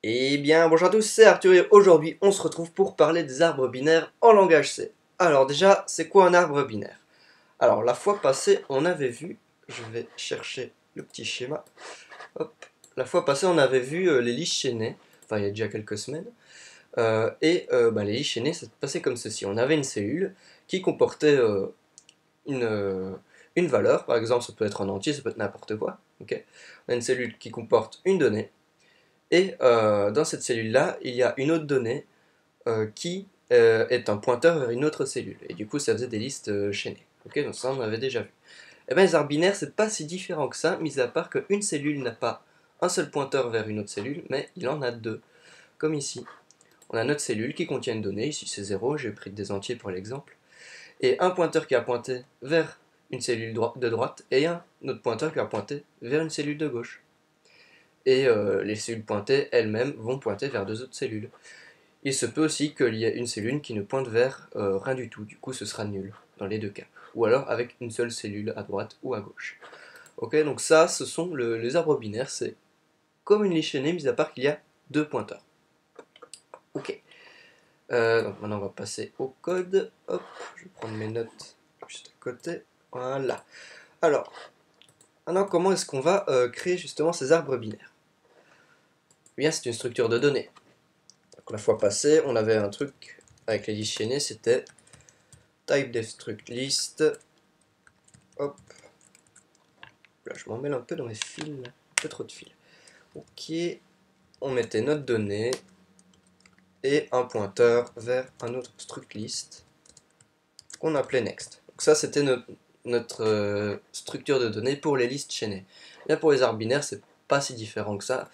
Eh bien, bonjour à tous, c'est Arthur et aujourd'hui on se retrouve pour parler des arbres binaires en langage C. Alors déjà, c'est quoi un arbre binaire? Alors la fois passée, on avait vu, je vais chercher le petit schéma, hop, la fois passée on avait vu les listes chaînées, enfin il y a déjà quelques semaines, les listes chaînées ça se passait comme ceci. On avait une cellule qui comportait une, euh, une valeur, par exemple ça peut être un entier, ça peut être n'importe quoi, ok. On a une cellule qui comporte une donnée, et dans cette cellule-là, il y a une autre donnée qui est un pointeur vers une autre cellule. Et du coup, ça faisait des listes chaînées. Ok, donc ça, on avait déjà vu. Et bien, les arbres binaires, c'est pas si différent que ça, mis à part qu'une cellule n'a pas un seul pointeur vers une autre cellule, mais il en a deux. Comme ici. On a notre cellule qui contient une donnée, ici c'est 0, j'ai pris des entiers pour l'exemple, et un pointeur qui a pointé vers une cellule de droite, et un autre pointeur qui a pointé vers une cellule de gauche. Et les cellules pointées elles-mêmes vont pointer vers deux autres cellules. Il se peut aussi qu'il y ait une cellule qui ne pointe vers rien du tout, du coup ce sera nul dans les deux cas. Ou alors avec une seule cellule à droite ou à gauche. Ok, donc ça, ce sont les arbres binaires, c'est comme une liste chaînée, mis à part qu'il y a deux pointeurs. Ok, donc maintenant on va passer au code. Hop, je vais prendre mes notes juste à côté. Voilà. Alors, maintenant comment est-ce qu'on va créer justement ces arbres binaires? Eh bien, c'est une structure de données. Donc, la fois passée, on avait un truc avec les listes chaînées, c'était type_def_struct_list. Hop, là je m'en mêle un peu dans mes fils, un peu trop de fils. Ok, on mettait notre donnée et un pointeur vers un autre struct list qu'on appelait next. Donc ça c'était notre structure de données pour les listes chaînées. Là pour les arbres binaires c'est pas si différent que ça,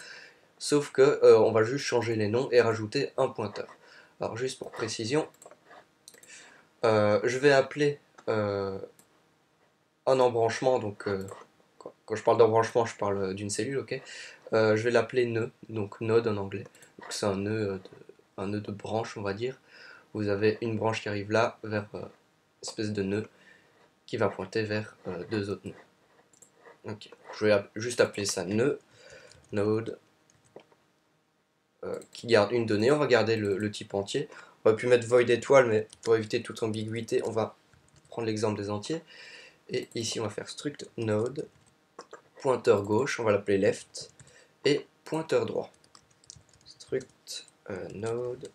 sauf que on va juste changer les noms et rajouter un pointeur. Alors juste pour précision, je vais appeler un embranchement, donc quand je parle d'embranchement, je parle d'une cellule, ok. Je vais l'appeler nœud, donc node en anglais. C'est un nœud de branche, on va dire. Vous avez une branche qui arrive là, vers une espèce de nœud, qui va pointer vers deux autres nœuds. Ok. Je vais juste appeler ça nœud, node, qui garde une donnée. On va garder le type entier. On aurait pu mettre void étoile, mais pour éviter toute ambiguïté, on va prendre l'exemple des entiers. Et ici, on va faire struct node, pointeur gauche, on va l'appeler left, et pointeur droit. Struct node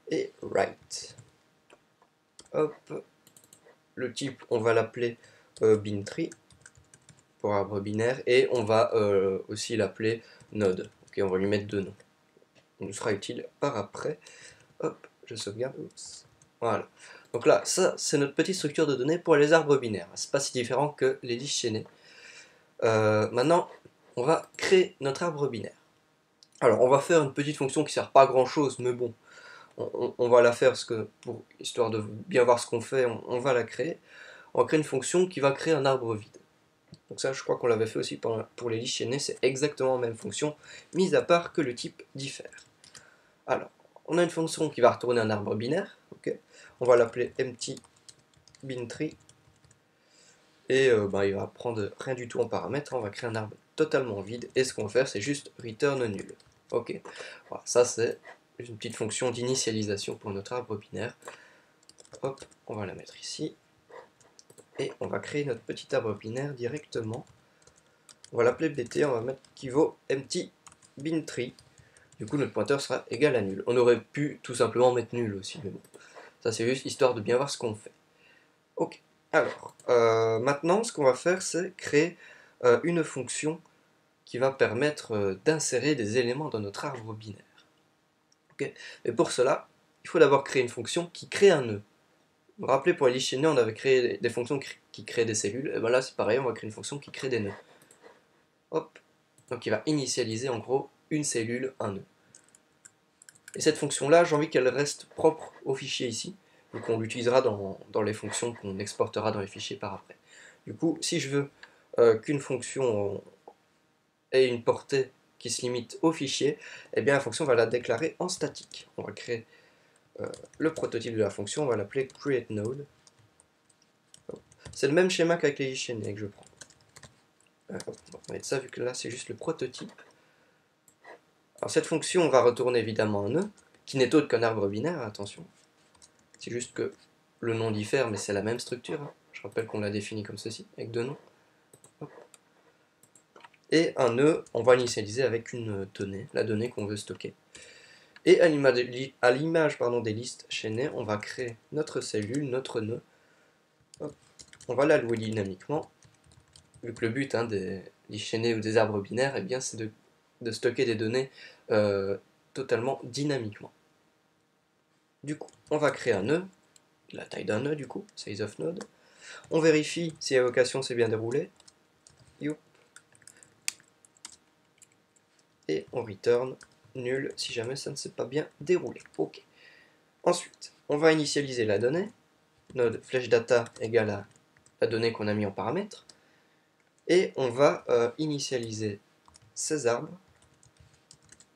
et right. Hop, le type on va l'appeler bintree pour arbre binaire et on va aussi l'appeler node. Ok, on va lui mettre deux noms. Il nous sera utile par après. Hop, je sauvegarde. Oups. Voilà. Donc là, ça c'est notre petite structure de données pour les arbres binaires. C'est pas si différent que les listes chaînées. Maintenant, on va créer notre arbre binaire. Alors, on va faire une petite fonction qui sert pas à grand chose, mais bon, on va la faire parce que histoire de bien voir ce qu'on fait, on va la créer. On va créer une fonction qui va créer un arbre vide. Donc ça, je crois qu'on l'avait fait aussi pour les listes chaînées, c'est exactement la même fonction, mis à part que le type diffère. Alors, on a une fonction qui va retourner un arbre binaire, ok. On va l'appeler empty bintree, et il va prendre rien du tout en paramètres, on va créer un arbre totalement vide, et ce qu'on va faire, c'est juste return nul. Ok, voilà, ça c'est une petite fonction d'initialisation pour notre arbre binaire. Hop, on va la mettre ici. Et on va créer notre petit arbre binaire directement. On va l'appeler bt, on va mettre qui vaut empty bintree. Du coup, notre pointeur sera égal à nul. On aurait pu tout simplement mettre nul aussi, mais bon. Ça, c'est juste histoire de bien voir ce qu'on fait. Ok, alors, maintenant, ce qu'on va faire, c'est créer une fonction qui va permettre d'insérer des éléments dans notre arbre binaire. Okay. Et pour cela, il faut d'abord créer une fonction qui crée un nœud. Vous vous rappelez, pour les listes chaînées, on avait créé des fonctions qui créent des cellules. Et bien là, c'est pareil, on va créer une fonction qui crée des nœuds. Hop. Donc il va initialiser en gros une cellule, un nœud. Et cette fonction-là, j'ai envie qu'elle reste propre au fichier ici. Donc on l'utilisera dans les fonctions qu'on exportera dans les fichiers par après. Du coup, si je veux qu'une fonction ait une portée qui se limite au fichier, eh bien la fonction va la déclarer en statique. On va créer le prototype de la fonction, on va l'appeler createNode. C'est le même schéma qu'avec les chaînées que je prends. On va mettre ça vu que là c'est juste le prototype. Alors cette fonction va retourner évidemment un nœud, qui n'est autre qu'un arbre binaire, attention. C'est juste que le nom diffère, mais c'est la même structure. Hein. Je rappelle qu'on l'a défini comme ceci, avec deux noms. Hop. Et un nœud, on va l'initialiser avec une donnée, la donnée qu'on veut stocker. Et à l'image des listes chaînées, on va créer notre cellule, notre nœud. Hop. On va l'allouer dynamiquement, vu que le but des listes chaînées ou des arbres binaires, eh bien, c'est de stocker des données totalement dynamiquement. Du coup, on va créer un nœud, la taille d'un nœud du coup, size of node. On vérifie si l'évocation s'est bien déroulée. Youp. Et on return nul si jamais ça ne s'est pas bien déroulé. Ok. Ensuite, on va initialiser la donnée. Node flashData égale à la donnée qu'on a mis en paramètre. Et on va initialiser ces arbres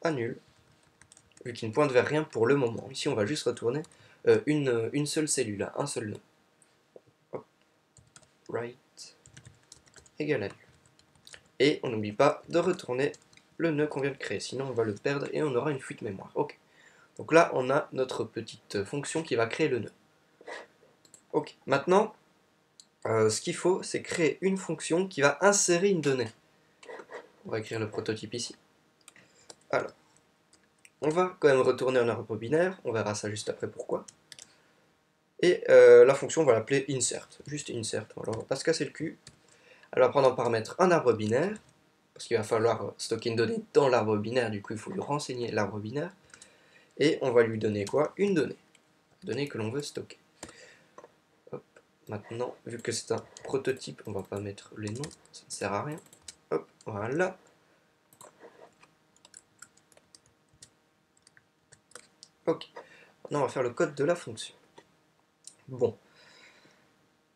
à nul, vu qu'ils ne pointent vers rien pour le moment. Ici, on va juste retourner une seule cellule, un seul nœud. Hop. Right égale à nul. Et on n'oublie pas de retourner le nœud qu'on vient de créer, sinon on va le perdre et on aura une fuite mémoire. Ok. Donc là, on a notre petite fonction qui va créer le nœud. Ok. Maintenant, ce qu'il faut, c'est créer une fonction qui va insérer une donnée. On va écrire le prototype ici. Alors, on va quand même retourner un arbre binaire, on verra ça juste après pourquoi. Et la fonction, on va l'appeler insert, juste insert. Alors, on va pas se casser le cul. Elle va prendre en paramètre un arbre binaire, parce qu'il va falloir stocker une donnée dans l'arbre binaire, du coup il faut lui renseigner l'arbre binaire. Et on va lui donner quoi? Une donnée que l'on veut stocker. Hop. Maintenant, vu que c'est un prototype, on va pas mettre les noms, ça ne sert à rien. Hop, voilà. Ok, maintenant on va faire le code de la fonction. Bon.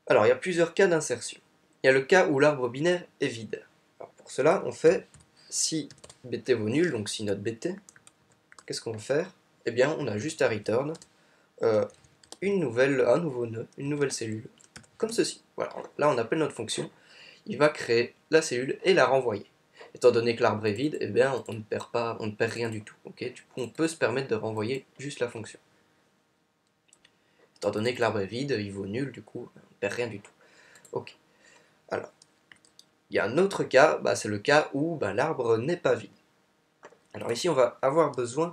Alors, il y a plusieurs cas d'insertion. Il y a le cas où l'arbre binaire est vide. Alors, pour cela, on fait si bt vaut nul, donc si notre bt, qu'est-ce qu'on va faire? Eh bien, on a juste à return un nouveau nœud, une nouvelle cellule, comme ceci. Voilà, là on appelle notre fonction, il va créer la cellule et la renvoyer. Étant donné que l'arbre est vide, eh bien, on ne perd rien du tout. Okay, du coup, on peut se permettre de renvoyer juste la fonction. Étant donné que l'arbre est vide, il vaut nul, du coup, on ne perd rien du tout. Ok. Alors, il y a un autre cas, c'est le cas où l'arbre n'est pas vide. Alors ici, on va avoir besoin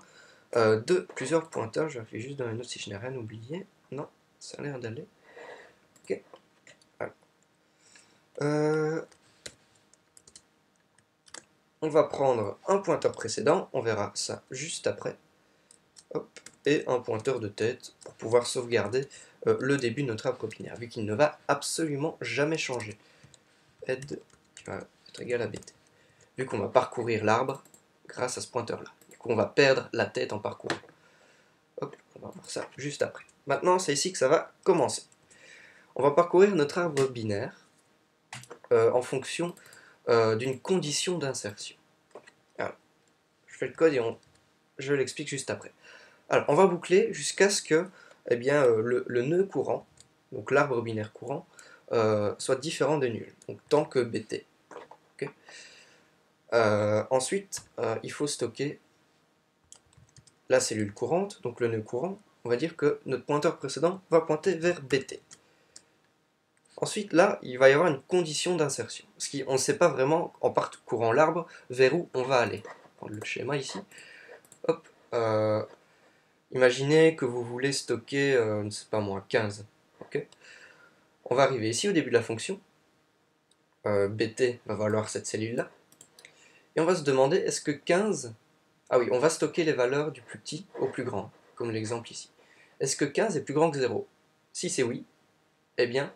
de plusieurs pointeurs. Je vérifie juste dans les notes si je n'ai rien oublié. Non, ça a l'air d'aller. Ok. Alors. On va prendre un pointeur précédent, on verra ça juste après. Hop, et un pointeur de tête pour pouvoir sauvegarder le début de notre arbre binaire, vu qu'il ne va absolument jamais changer. Head qui va être égal à bt. Vu qu'on va parcourir l'arbre grâce à ce pointeur-là. Du coup, on va perdre la tête en parcours. Hop, on va voir ça juste après. Maintenant, c'est ici que ça va commencer. On va parcourir notre arbre binaire en fonction d'une condition d'insertion. Alors, je fais le code et je l'explique juste après. Alors, on va boucler jusqu'à ce que le nœud courant, donc l'arbre binaire courant, soit différent de nul, donc tant que bt. Okay. Ensuite, il faut stocker la cellule courante, donc le nœud courant. On va dire que notre pointeur précédent va pointer vers bt. Ensuite, là, il va y avoir une condition d'insertion, parce qu'on ne sait pas vraiment, en parcourant l'arbre, vers où on va aller. On va prendre le schéma ici. Hop. Imaginez que vous voulez stocker, je ne sais pas moi, 15. Okay, on va arriver ici au début de la fonction. Bt va valoir cette cellule-là. Et on va se demander, est-ce que 15... Ah oui, on va stocker les valeurs du plus petit au plus grand, comme l'exemple ici. Est-ce que 15 est plus grand que 0? Si c'est oui, eh bien,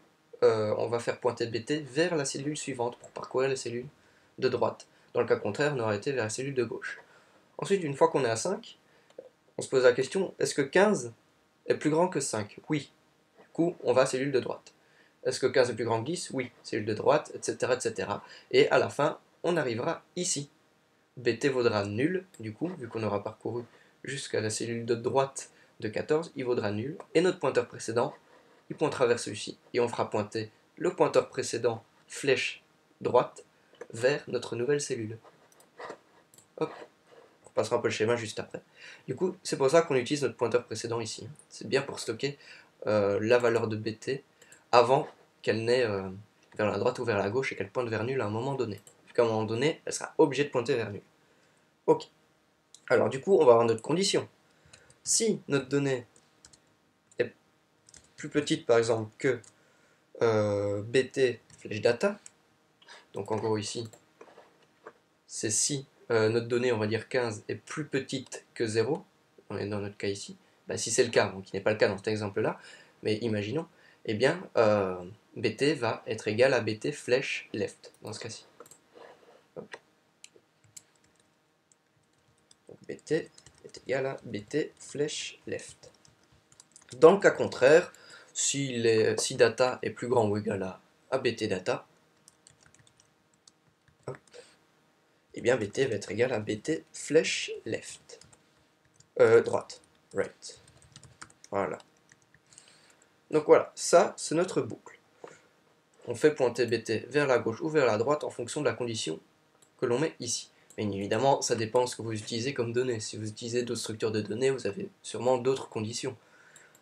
on va faire pointer bt vers la cellule suivante pour parcourir les cellules de droite. Dans le cas contraire, on aurait été vers la cellule de gauche. Ensuite, une fois qu'on est à 5, on se pose la question, est-ce que 15 est plus grand que 5? Oui. Du coup, on va à cellule de droite. Est-ce que 15 est plus grand que 10? Oui. Cellule de droite, etc., etc. Et à la fin, on arrivera ici. bt vaudra nul, du coup, vu qu'on aura parcouru jusqu'à la cellule de droite de 14, il vaudra nul. Et notre pointeur précédent, il pointera vers celui-ci. Et on fera pointer le pointeur précédent, flèche droite, vers notre nouvelle cellule. Hop. passera un peu le schéma juste après. Du coup, c'est pour ça qu'on utilise notre pointeur précédent ici. C'est bien pour stocker la valeur de BT avant qu'elle n'aille vers la droite ou vers la gauche et qu'elle pointe vers nul à un moment donné. Qu'à un moment donné, elle sera obligée de pointer vers nul. Ok. Alors du coup, on va avoir notre condition. Si notre donnée est plus petite, par exemple, que BT flèche data, donc en gros ici, c'est si notre donnée, on va dire 15, est plus petite que 0, on est dans notre cas ici, bah, si c'est le cas, donc qui n'est pas le cas dans cet exemple-là, mais imaginons, eh bien, BT va être égal à BT flèche left, dans ce cas-ci. Donc BT est égal à BT flèche left. Dans le cas contraire, si data est plus grand ou égal à BT data, et bien BT va être égal à BT flèche left. Droite, right. Voilà. Donc voilà, ça c'est notre boucle. On fait pointer BT vers la gauche ou vers la droite en fonction de la condition que l'on met ici. Mais évidemment, ça dépend de ce que vous utilisez comme données. Si vous utilisez d'autres structures de données, vous avez sûrement d'autres conditions.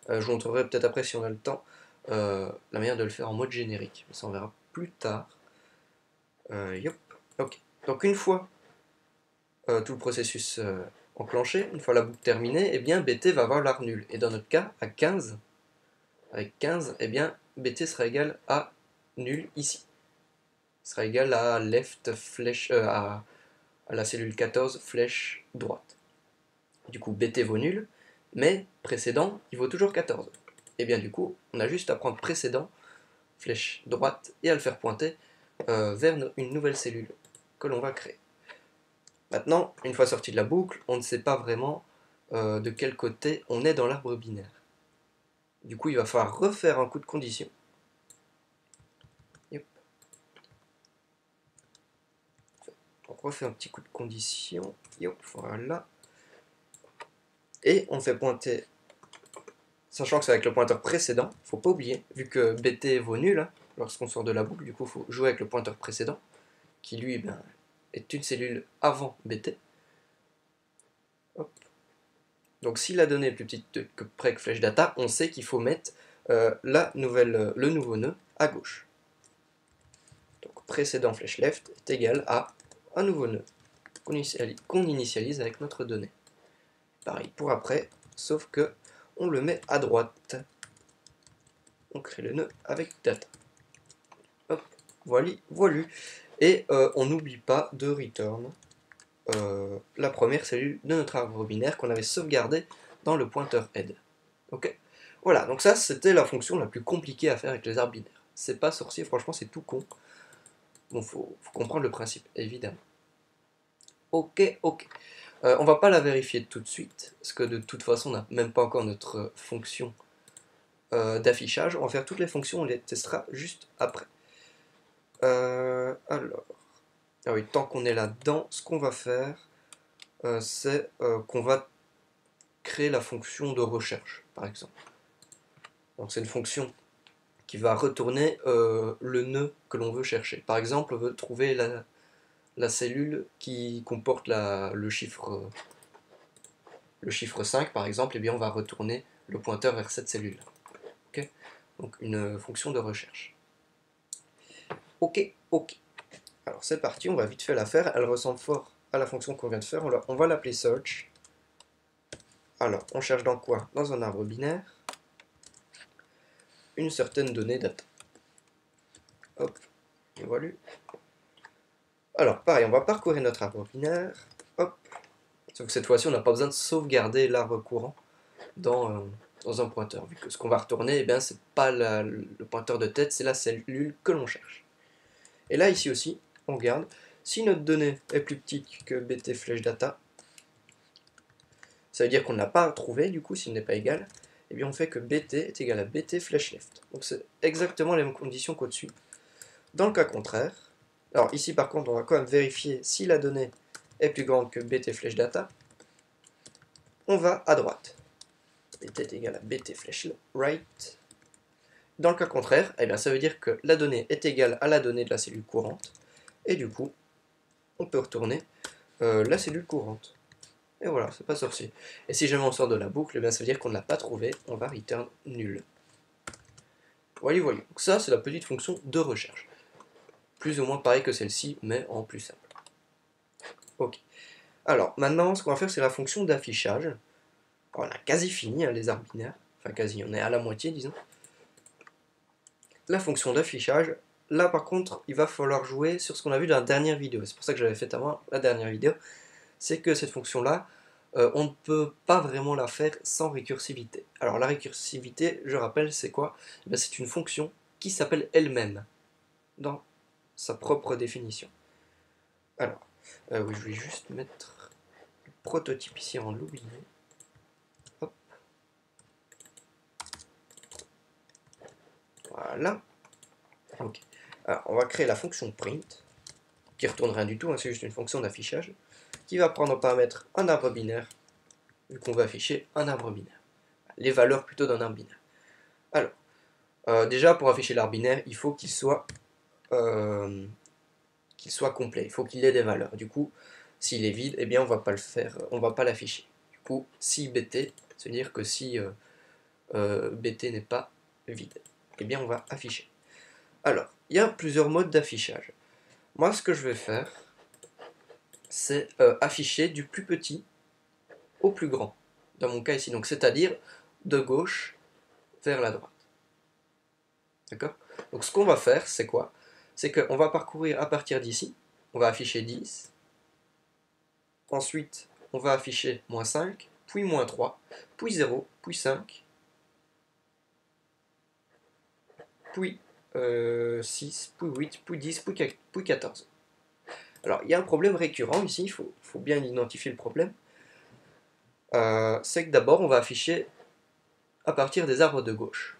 Je vous montrerai peut-être après, si on a le temps, la manière de le faire en mode générique. Mais ça on verra plus tard. Yop. Ok. Donc une fois tout le processus enclenché, une fois la boucle terminée, eh bien BT va avoir l'art nul. Et dans notre cas, à 15, avec 15, eh bien BT sera égal à nul ici. Il sera égal à left flèche, à la cellule 14 flèche droite. Du coup BT vaut nul, mais précédent, il vaut toujours 14. Et bien du coup, on a juste à prendre précédent, flèche droite, et à le faire pointer vers une nouvelle cellule que l'on va créer. Maintenant, une fois sorti de la boucle, on ne sait pas vraiment de quel côté on est dans l'arbre binaire. Du coup, il va falloir refaire un coup de condition. Yep. On refait un petit coup de condition. Yep, voilà. Et on fait pointer, sachant que c'est avec le pointeur précédent, il ne faut pas oublier, vu que BT vaut nul hein, lorsqu'on sort de la boucle, du coup il faut jouer avec le pointeur précédent, qui lui ben, est une cellule avant BT. Hop. Donc si la donnée est plus petite que près que flèche data, on sait qu'il faut mettre le nouveau nœud à gauche. Donc précédent flèche left est égal à un nouveau nœud qu'on initialise avec notre donnée. Pareil pour après, sauf que on le met à droite. On crée le nœud avec data. Hop, voilà. Et on n'oublie pas de return la première cellule de notre arbre binaire qu'on avait sauvegardé dans le pointeur head. Ok. Voilà, donc ça c'était la fonction la plus compliquée à faire avec les arbres binaires. C'est pas sorcier, franchement c'est tout con. Bon, faut comprendre le principe, évidemment. Ok. On va pas la vérifier tout de suite, parce que de toute façon on n'a même pas encore notre fonction d'affichage. On va faire toutes les fonctions, on les testera juste après. Alors, ah oui, tant qu'on est là-dedans, ce qu'on va faire, c'est qu'on va créer la fonction de recherche, par exemple. Donc c'est une fonction qui va retourner le nœud que l'on veut chercher. Par exemple, on veut trouver la cellule qui comporte le chiffre 5, par exemple, et bien on va retourner le pointeur vers cette cellule. Okay, donc une fonction de recherche. Ok. Alors c'est parti, on va vite fait la faire. Elle ressemble fort à la fonction qu'on vient de faire. On va l'appeler search. Alors, on cherche dans quoi? Dans un arbre binaire une certaine donnée data. Hop, et voilà. Alors, pareil, on va parcourir notre arbre binaire. Hop. Sauf que cette fois-ci, on n'a pas besoin de sauvegarder l'arbre courant dans un pointeur. Vu que ce qu'on va retourner, eh bien, c'est pas le pointeur de tête, c'est la cellule que l'on cherche. Et là, ici aussi, on regarde. Si notre donnée est plus petite que BT flèche data, ça veut dire qu'on ne l'a pas trouvé, du coup, s'il n'est pas égal, eh bien on fait que BT est égal à BT flèche left. Donc c'est exactement les mêmes conditions qu'au-dessus. Dans le cas contraire, alors ici par contre on va quand même vérifier si la donnée est plus grande que BT flèche data, on va à droite. BT est égal à BT flèche right. Dans le cas contraire, eh bien ça veut dire que la donnée est égale à la donnée de la cellule courante, et du coup, on peut retourner la cellule courante. Et voilà, c'est pas sorcier. Et si jamais on sort de la boucle, eh bien, ça veut dire qu'on ne l'a pas trouvé, on va return nul. Voilà, voilà. Donc ça, c'est la petite fonction de recherche. Plus ou moins pareil que celle-ci, mais en plus simple. Ok. Alors, maintenant, ce qu'on va faire, c'est la fonction d'affichage. On a quasi fini, hein, les arbres binaires. Enfin, quasi, on est à la moitié, disons. La fonction d'affichage, là, par contre, il va falloir jouer sur ce qu'on a vu dans la dernière vidéo. C'est pour ça que j'avais fait avant la dernière vidéo. C'est que cette fonction-là, on ne peut pas vraiment la faire sans récursivité. Alors, la récursivité, je rappelle, c'est quoi? C'est une fonction qui s'appelle elle-même dans sa propre définition. Alors, oui, je vais juste mettre le prototype ici en loup. Hop. Voilà. Ok. Alors, on va créer la fonction print, qui retourne rien du tout, hein, c'est juste une fonction d'affichage, qui va prendre en paramètre un arbre binaire, vu qu'on va afficher un arbre binaire. Les valeurs plutôt d'un arbre binaire. Alors, déjà, pour afficher l'arbre binaire, il faut qu'il soit complet, il faut qu'il ait des valeurs. Du coup, s'il est vide, eh bien on va pas le faire, on va pas l'afficher. Du coup, si bt, c'est-à-dire que si bt n'est pas vide, eh bien on va afficher. Alors, il y a plusieurs modes d'affichage. Moi, ce que je vais faire, c'est afficher du plus petit au plus grand. Dans mon cas ici, donc c'est-à-dire de gauche vers la droite. D'accord? Donc ce qu'on va faire, c'est quoi? C'est qu'on va parcourir à partir d'ici, on va afficher 10, ensuite on va afficher moins 5, puis moins 3, puis 0, puis 5, puis 6, puis 8, puis 10, puis 14. Alors il y a un problème récurrent ici, il faut bien identifier le problème. C'est que d'abord on va afficher à partir des arbres de gauche.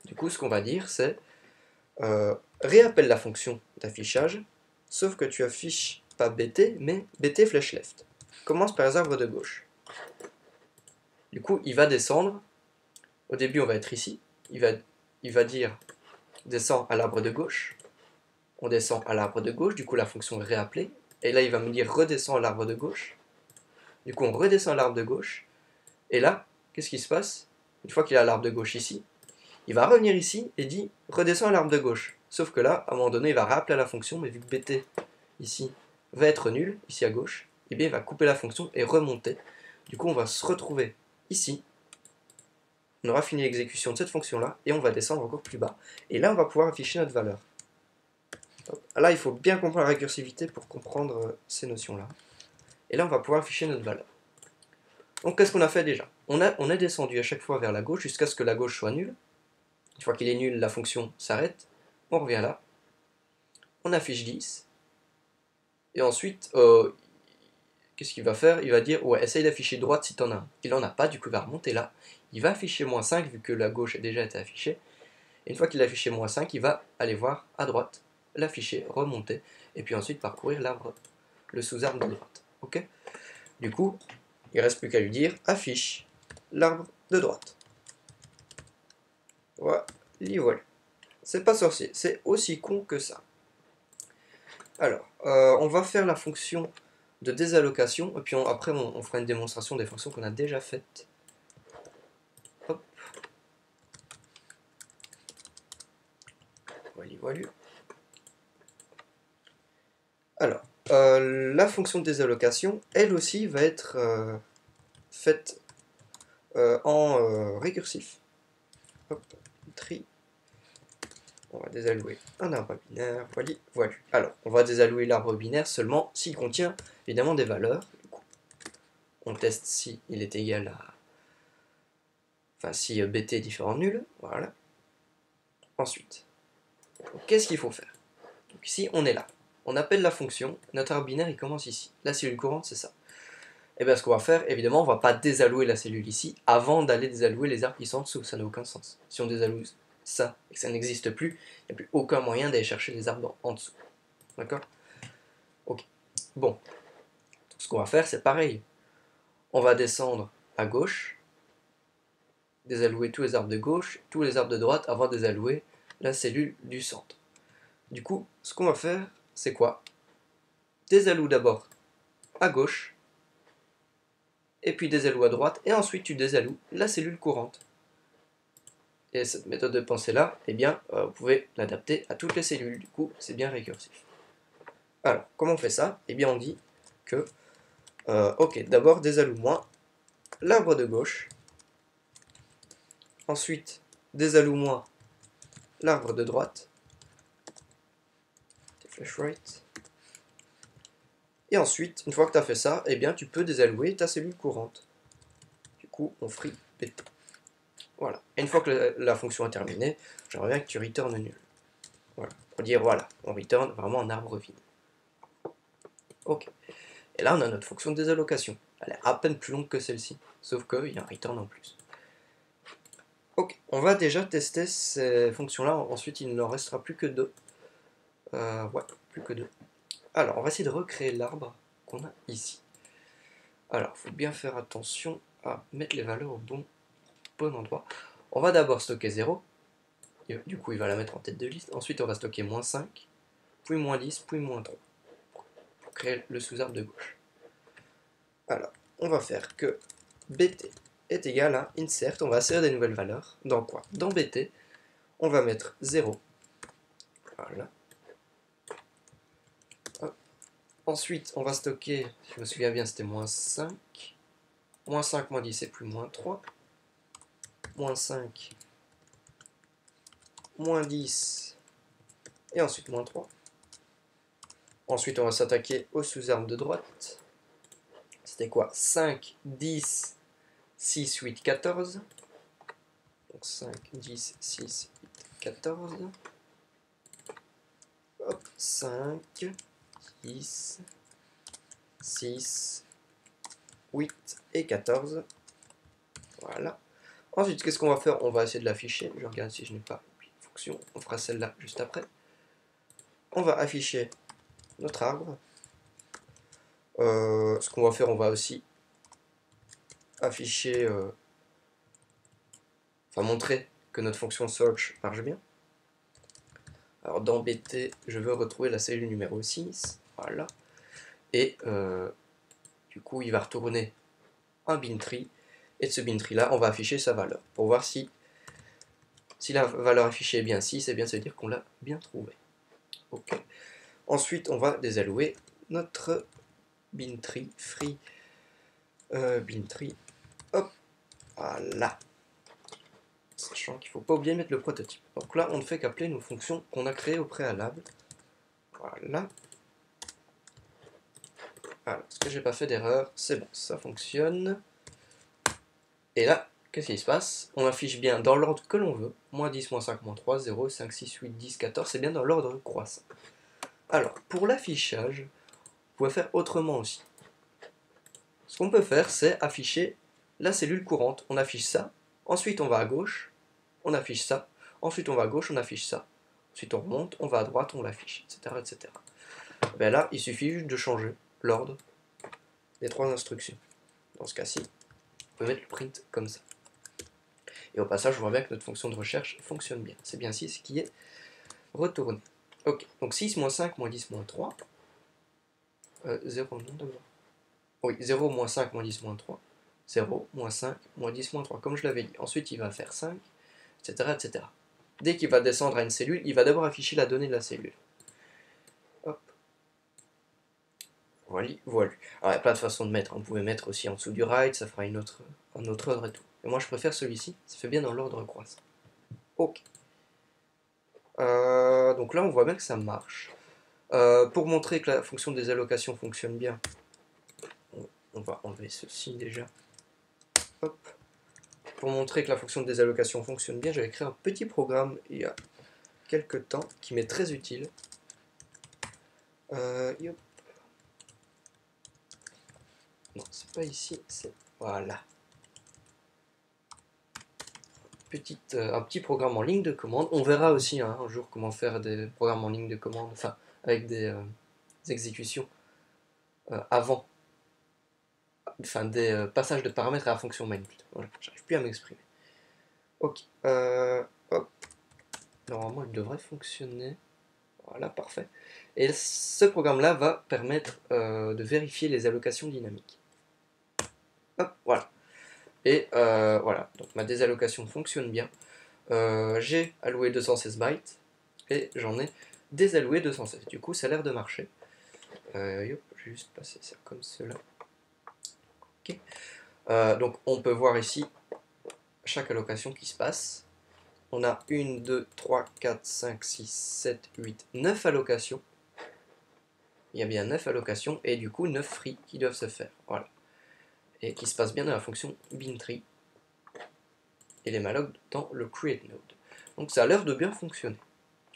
Du coup ce qu'on va dire c'est réappelle la fonction d'affichage, sauf que tu affiches pas bt, mais bt flèche left. Commence par les arbres de gauche. Du coup, il va descendre. Au début, on va être ici. Il va dire descend à l'arbre de gauche. On descend à l'arbre de gauche. Du coup, la fonction est réappelée. Et là, il va me dire redescend à l'arbre de gauche. Du coup, on redescend à l'arbre de gauche. Et là, qu'est-ce qui se passe? Une fois qu'il a l'arbre de gauche ici, il va revenir ici et dit redescend à l'arbre de gauche. Sauf que là, à un moment donné, il va rappeler la fonction, mais vu que bt ici va être nul, ici à gauche, et bien il va couper la fonction et remonter. Du coup, on va se retrouver ici. On aura fini l'exécution de cette fonction-là, et on va descendre encore plus bas. Et là, on va pouvoir afficher notre valeur. Là, il faut bien comprendre la récursivité pour comprendre ces notions-là. Et là, on va pouvoir afficher notre valeur. Donc, qu'est-ce qu'on a fait déjà? On est descendu à chaque fois vers la gauche jusqu'à ce que la gauche soit nulle. Une fois qu'il est nul, la fonction s'arrête. On revient là. On affiche 10. Et ensuite, qu'est-ce qu'il va faire? Il va dire, ouais, essaye d'afficher droite si t'en as un. Il n'en a pas, du coup, il va remonter là. Il va afficher moins 5, vu que la gauche a déjà été affichée. Et une fois qu'il a affiché moins 5, il va aller voir à droite, l'afficher, remonter, et puis ensuite parcourir l'arbre, le sous-arbre de droite. Ok? Du coup, il ne reste plus qu'à lui dire, affiche l'arbre de droite. Voilà. C'est pas sorcier, c'est aussi con que ça. Alors, on va faire la fonction de désallocation, et puis après on fera une démonstration des fonctions qu'on a déjà faites. Hop. Voilà. Alors, la fonction de désallocation, elle aussi va être faite en récursif. Hop, tri. On va désallouer un arbre binaire, voilà. Alors, on va désallouer l'arbre binaire seulement s'il contient évidemment des valeurs. Du coup, on teste si il est égal à... Enfin, si bt est différent de nul, voilà. Ensuite, qu'est-ce qu'il faut faire? Donc ici, on est là. On appelle la fonction, notre arbre binaire, il commence ici. La cellule courante, c'est ça. Et bien, ce qu'on va faire, évidemment, on ne va pas désallouer la cellule ici avant d'aller désallouer les arbres qui sont en dessous. Ça n'a aucun sens. Si on désalloue ça et que ça n'existe plus, il n'y a plus aucun moyen d'aller chercher les arbres en dessous. D'accord? Ok. Bon. Donc, ce qu'on va faire, c'est pareil. On va descendre à gauche, désallouer tous les arbres de gauche, tous les arbres de droite, avant de désallouer la cellule du centre. Du coup, ce qu'on va faire, c'est quoi? Désalloue d'abord à gauche, et puis désalloues à droite, et ensuite tu désalloues la cellule courante. Et cette méthode de pensée là, eh bien, vous pouvez l'adapter à toutes les cellules, du coup c'est bien récursif. Alors, comment on fait ça? Eh bien on dit que, ok, d'abord désalloue-moi l'arbre de gauche, ensuite désalloue-moi l'arbre de droite, flash right, et ensuite, une fois que tu as fait ça, eh bien tu peux désallouer ta cellule courante. Du coup, on free bt. Voilà. Et une fois que la fonction est terminée, j'aimerais bien que tu return nul. Voilà. Pour dire voilà, on return vraiment un arbre vide. Ok. Et là, on a notre fonction de désallocation. Elle est à peine plus longue que celle-ci, sauf qu'il y a un return en plus. Ok, on va déjà tester ces fonctions-là. Ensuite, il n'en restera plus que deux. Ouais, plus que deux. Alors, on va essayer de recréer l'arbre qu'on a ici. Alors, il faut bien faire attention à mettre les valeurs au bon endroit. On va d'abord stocker 0. Du coup, il va la mettre en tête de liste. Ensuite, on va stocker moins 5, puis moins 10, puis moins 3. Pour créer le sous-arbre de gauche. Alors, on va faire que bt est égal à insert. On va insérer des nouvelles valeurs. Dans quoi? Dans bt, on va mettre 0. Voilà. Hop. Ensuite, on va stocker, si je me souviens bien, c'était moins 5. Moins 5, moins 10, et plus moins 3. Moins 5, moins 10, et ensuite moins 3. Ensuite, on va s'attaquer au sous-arbre de droite. C'était quoi? 5, 10, 6, 8, 14. Donc 5, 10, 6, 8, 14. Hop, 5, 10, 6, 8 et 14. Voilà. Ensuite, qu'est-ce qu'on va faire? On va essayer de l'afficher. Je regarde si je n'ai pas une fonction. On fera celle-là juste après. On va afficher notre arbre. Ce qu'on va faire, on va aussi afficher, enfin montrer que notre fonction search marche bien. Alors dans bt, je veux retrouver la cellule numéro 6, voilà. Et du coup, il va retourner un bintree. Et de ce bintree là, on va afficher sa valeur pour voir si la valeur affichée est bien 6, et bien ça veut dire qu'on l'a bien trouvé. Ok. Ensuite, on va désallouer notre bintree free bintree. Hop, voilà. Sachant qu'il ne faut pas oublier de mettre le prototype. Donc là, on ne fait qu'appeler nos fonctions qu'on a créées au préalable. Voilà. Alors, ce que j'ai pas fait d'erreur, c'est bon, ça fonctionne. Et là, qu'est-ce qui se passe? On affiche bien dans l'ordre que l'on veut. Moins 10, moins 5, moins 3, 0, 5, 6, 8, 10, 14. C'est bien dans l'ordre croissant. Alors, pour l'affichage, vous pouvez faire autrement aussi. Ce qu'on peut faire, c'est afficher la cellule courante. On affiche ça. Ensuite, on va à gauche. On affiche ça. Ensuite, on va à gauche, on affiche ça. Ensuite, on remonte, on va à droite, on l'affiche, etc., etc. Ben là, il suffit juste de changer l'ordre des trois instructions. Dans ce cas-ci, on peut mettre le print comme ça. Et au passage, on voit bien que notre fonction de recherche fonctionne bien. C'est bien 6 qui est retourné. Ok, donc 6, moins 5, moins 10, moins 3. 0, non, d'abord. Oui, 0, moins 5, moins 10, moins 3. 0, moins 5, moins 10, moins 3, comme je l'avais dit. Ensuite, il va faire 5, etc., etc. Dès qu'il va descendre à une cellule, il va d'abord afficher la donnée de la cellule. Hop. Voilà, voilà. Alors, il y a plein de façons de mettre. On pouvait mettre aussi en dessous du right, ça fera un autre ordre et tout. Et moi, je préfère celui-ci, ça fait bien dans l'ordre croissant. Ok. Donc là, on voit bien que ça marche. Pour montrer que la fonction des allocations fonctionne bien, on va enlever ceci déjà. Hop. Pour montrer que la fonction des allocations fonctionne bien, j'avais créé un petit programme il y a quelques temps qui m'est très utile. Yop. Non, c'est pas ici, c'est... Voilà. Un petit programme en ligne de commande. On verra aussi hein, un jour comment faire des programmes en ligne de commande, enfin, avec des exécutions avant, enfin, des passages de paramètres à la fonction main. Voilà, j'arrive plus à m'exprimer. Ok, hop. Normalement, il devrait fonctionner. Voilà, parfait. Et ce programme-là va permettre de vérifier les allocations dynamiques. Hop, voilà. Et voilà, donc ma désallocation fonctionne bien. J'ai alloué 216 bytes et j'en ai désalloué 216. Du coup, ça a l'air de marcher. Yop, je vais juste passer ça comme cela. Ok. Donc, on peut voir ici chaque allocation qui se passe. On a 1, 2, 3, 4, 5, 6, 7, 8, 9 allocations. Il y a bien 9 allocations et du coup 9 free qui doivent se faire. Voilà. Et qui se passent bien dans la fonction bintree et les malloc dans le create node. Donc ça a l'air de bien fonctionner.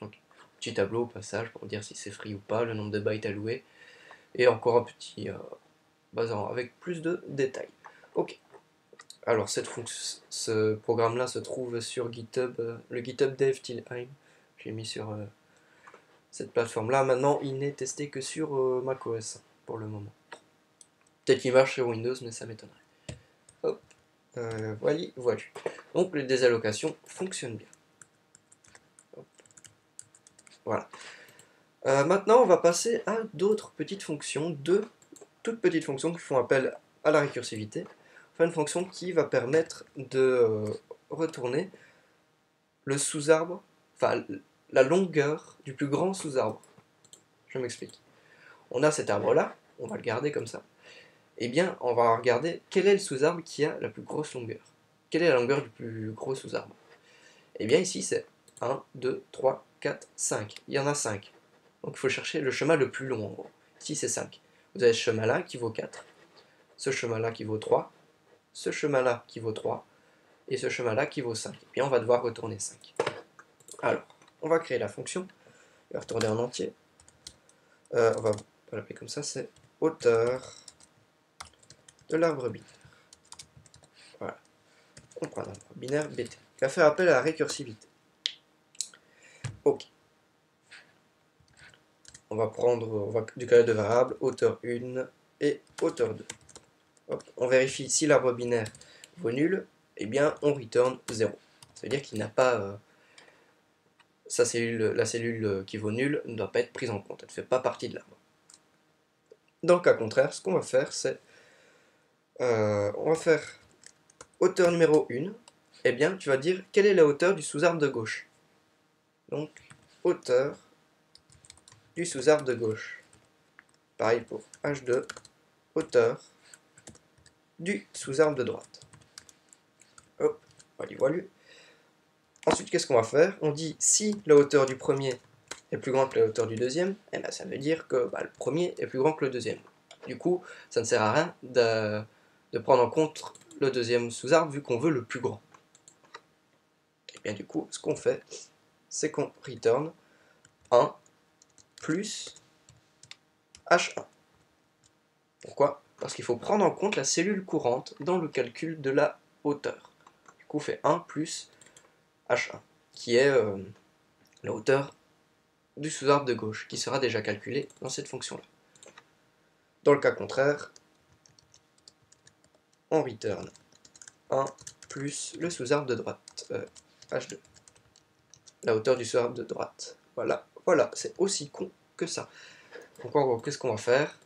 Donc, petit tableau au passage pour dire si c'est free ou pas, le nombre de bytes alloués et encore un petit bazar avec plus de détails. Ok. Alors ce programme-là se trouve sur GitHub, le GitHub Dev Tilheim. J'ai mis sur cette plateforme-là. Maintenant, il n'est testé que sur macOS pour le moment. Peut-être qu'il marche sur Windows, mais ça m'étonnerait. Hop, voilà. Donc les désallocations fonctionnent bien. Hop. Voilà. Maintenant, on va passer à d'autres petites fonctions, deux toutes petites fonctions qui font appel à la récursivité. Enfin, une fonction qui va permettre de retourner le sous-arbre, enfin la longueur du plus grand sous-arbre. Je m'explique. On a cet arbre-là, on va le garder comme ça. Eh bien, on va regarder quel est le sous-arbre qui a la plus grosse longueur. Quelle est la longueur du plus gros sous-arbre? Eh bien, ici, c'est 1, 2, 3, 4, 5. Il y en a 5. Donc, il faut chercher le chemin le plus long, en gros. Ici, c'est 5. Vous avez ce chemin-là qui vaut 4. Ce chemin-là qui vaut 3. Ce chemin-là qui vaut 3. Et ce chemin-là qui vaut 5. Et bien, on va devoir retourner 5. Alors, on va créer la fonction. On va retourner en entier. On va l'appeler comme ça, c'est hauteur de l'arbre binaire. Voilà. On prend un arbre binaire bt, qui va faire appel à la récursivité. Ok. On va déclarer deux variables, hauteur 1 et hauteur 2. Hop. On vérifie si l'arbre binaire vaut nul, et bien on return 0. Ça veut dire qu'il n'a pas la cellule qui vaut nul ne doit pas être prise en compte, elle ne fait pas partie de l'arbre. Dans le cas contraire, ce qu'on va faire, c'est on va faire hauteur numéro 1, eh bien tu vas dire quelle est la hauteur du sous-arbre de gauche. Donc hauteur du sous-arbre de gauche. Pareil pour H2, hauteur du sous-arbre de droite. Hop, voilà. Ensuite, qu'est-ce qu'on va faire? On dit si la hauteur du premier est plus grande que la hauteur du deuxième, eh ben, ça veut dire que le premier est plus grand que le deuxième. Du coup, ça ne sert à rien de prendre en compte le deuxième sous-arbre vu qu'on veut le plus grand. Et bien du coup, ce qu'on fait, c'est qu'on return 1 plus H1. Pourquoi? Parce qu'il faut prendre en compte la cellule courante dans le calcul de la hauteur. Du coup, on fait 1 plus H1, qui est la hauteur du sous-arbre de gauche, qui sera déjà calculée dans cette fonction-là. Dans le cas contraire, on return 1 plus le sous-arbre de droite, H2, la hauteur du sous-arbre de droite. Voilà, c'est aussi con que ça. Donc en gros, qu'est-ce qu'on va faire?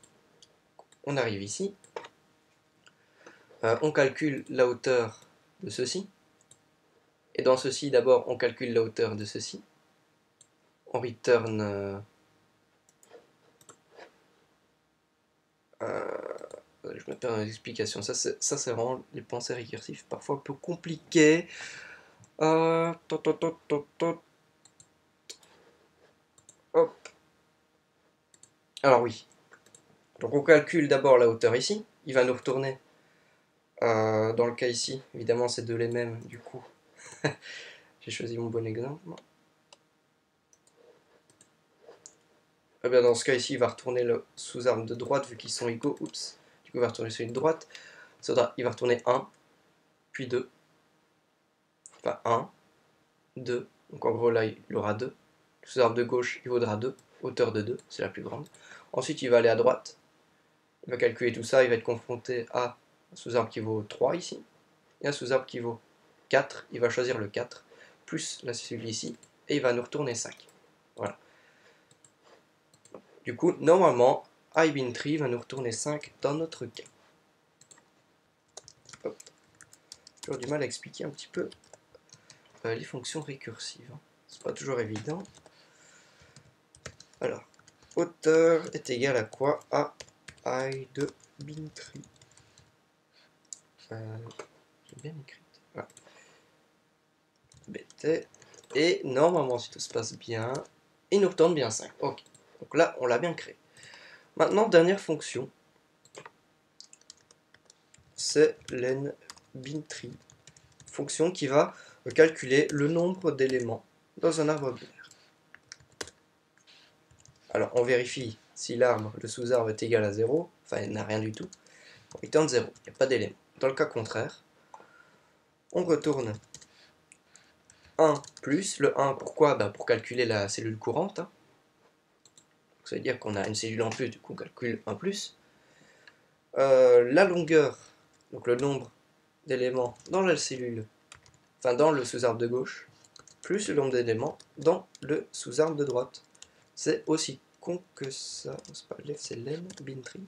On arrive ici, on calcule la hauteur de ceci, et dans ceci, d'abord, on calcule la hauteur de ceci, on return... je me perds dans les explications, ça c'est vraiment les pensées récursives, parfois un peu compliquées. Hop. Alors oui, donc on calcule d'abord la hauteur ici, il va nous retourner, dans le cas ici, évidemment c'est deux les mêmes, du coup, j'ai choisi mon bon exemple. Eh bien, dans ce cas ici, il va retourner le sous-arbre de droite vu qu'ils sont égaux. Oups. Du coup, il va retourner celui de droite. Il va retourner 1, puis 2. Enfin, 1, 2. Donc en gros, là, il aura 2. Le sous-arbre de gauche, il vaudra 2. Hauteur de 2, c'est la plus grande. Ensuite, il va aller à droite. Il va calculer tout ça. Il va être confronté à un sous-arbre qui vaut 3 ici. Et un sous-arbre qui vaut 4. Il va choisir le 4, plus celui ici. Et il va nous retourner 5. Voilà. Du coup, normalement, ibintree va nous retourner 5 dans notre cas. toujours du mal à expliquer un petit peu les fonctions récursives. Hein. C'est pas toujours évident. Alors, hauteur est égal à quoi? À I de bintree. J'ai bien écrit. Voilà. BT. Et normalement, si tout se passe bien, il nous retourne bien 5. Ok. Donc là, on l'a bien créé. Maintenant, dernière fonction. C'est len bintree. Fonction qui va calculer le nombre d'éléments dans un arbre binaire. Alors, on vérifie si l'arbre, le sous-arbre est égal à 0, enfin, il n'a rien du tout. Il tente 0, il n'y a pas d'élément. Dans le cas contraire, on retourne 1 plus. Le 1, pourquoi? Pour calculer la cellule courante. Hein. Ça veut dire qu'on a une cellule en plus, du coup on calcule 1 plus. La longueur, donc le nombre d'éléments dans la cellule, enfin dans le sous-arbre de gauche, plus le nombre d'éléments dans le sous-arbre de droite. C'est aussi con que ça. C'est pas left, c'est len bintree.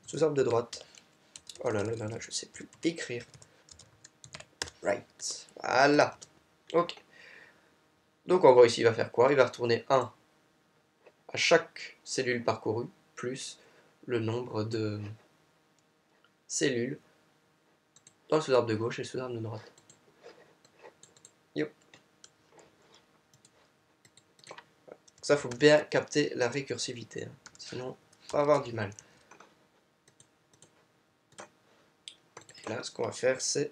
Sous-arbre de droite. Oh là là là là, je sais plus écrire. Right. Voilà. Ok. Donc en gros ici il va faire quoi? Il va retourner 1 à chaque cellule parcourue, plus le nombre de cellules dans le sous-arbre de gauche et le sous-arbre de droite. Yep. Ça, faut bien capter la récursivité, hein. Sinon on va avoir du mal. Et là, ce qu'on va faire, c'est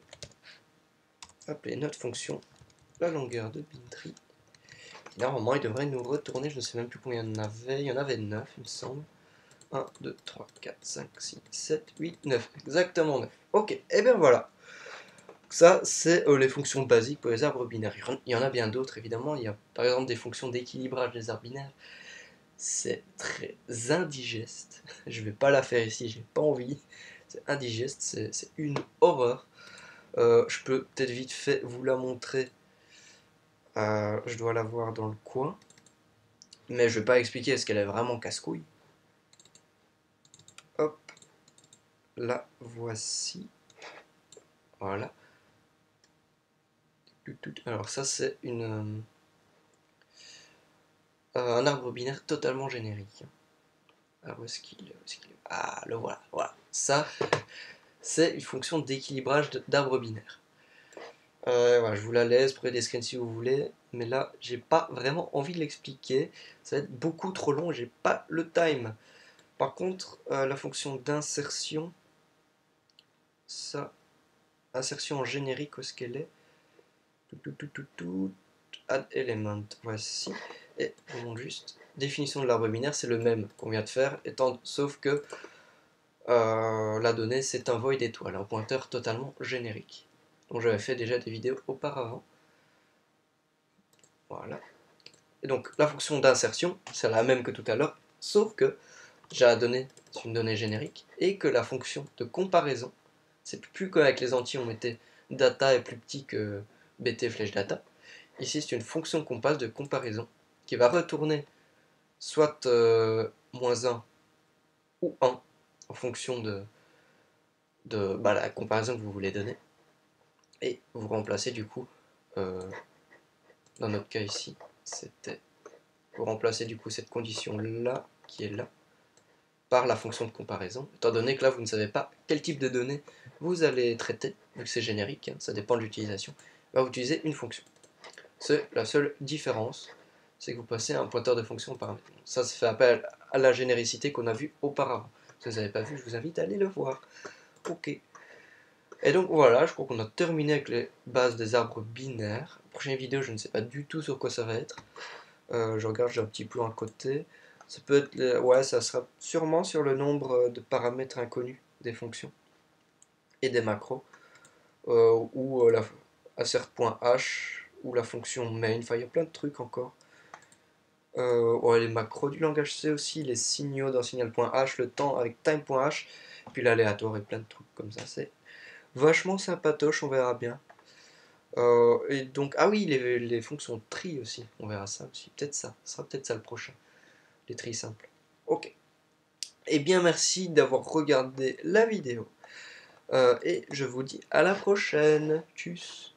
appeler notre fonction la longueur de bintree. Normalement, il devrait nous retourner, je ne sais même plus combien il y en avait. Il y en avait 9, il me semble. 1, 2, 3, 4, 5, 6, 7, 8, 9. Exactement 9. Ok, et bien voilà. Ça, c'est les fonctions basiques pour les arbres binaires. Il y en a bien d'autres, évidemment. Il y a par exemple des fonctions d'équilibrage des arbres binaires. C'est très indigeste. Je vais pas la faire ici, j'ai pas envie. C'est indigeste, c'est une horreur. Je peux peut-être vite fait vous la montrer. Je dois la voir dans le coin. Mais je vais pas expliquer, est-ce qu'elle est vraiment casse-couille. Hop. La voici. Voilà. Alors ça c'est un arbre binaire totalement générique. Alors où est-ce qu'il est? Ah, le voilà, voilà. Ça, c'est une fonction d'équilibrage d'arbre binaire. Voilà, je vous la laisse, prenez des screens si vous voulez, mais là, j'ai pas vraiment envie de l'expliquer. Ça va être beaucoup trop long, j'ai pas le time. Par contre, la fonction d'insertion, ça, insertion en générique, où est-ce qu'elle est? Add element, voici. Et je vous montre juste. Définition de l'arbre binaire, c'est le même qu'on vient de faire, sauf que la donnée c'est un void étoile, un pointeur totalement générique. Donc j'avais fait déjà des vidéos auparavant. Voilà. Et donc la fonction d'insertion, c'est la même que tout à l'heure, sauf que j'ai la donnée, c'est une donnée générique, et que la fonction de comparaison, c'est plus qu'avec les entiers on mettait data est plus petit que bt flèche data. Ici c'est une fonction qu'on passe de comparaison, qui va retourner soit -1 ou 1, en fonction de la comparaison que vous voulez donner. Et vous remplacez du coup, dans notre cas ici, vous remplacez du coup cette condition là, qui est là, par la fonction de comparaison, étant donné que là vous ne savez pas quel type de données vous allez traiter, vu que c'est générique, hein, ça dépend de l'utilisation, vous utilisez une fonction. C'est la seule différence, c'est que vous passez un pointeur de fonction au paramètre. Ça se fait appel à la généricité qu'on a vue auparavant. Si vous n'avez pas vu, je vous invite à aller le voir. Ok. Et donc voilà, je crois qu'on a terminé avec les bases des arbres binaires. Prochaine vidéo, je ne sais pas du tout sur quoi ça va être. Je regarde, j'ai un petit plan à côté. Ça peut être, ouais, ça sera sûrement sur le nombre de paramètres inconnus des fonctions et des macros, ou la assert.h, ou la fonction main. Enfin, il y a plein de trucs encore. Ouais, les macros du langage C aussi, les signaux dans signal.h, le temps avec time.h, puis l'aléatoire et plein de trucs comme ça. C'est vachement sympatoche, on verra bien. Et donc, ah oui, les fonctions tri aussi, on verra ça aussi. Peut-être ça, ce sera peut-être ça le prochain. Les tri simples. Ok. Eh bien, merci d'avoir regardé la vidéo. Et je vous dis à la prochaine. Tchuss.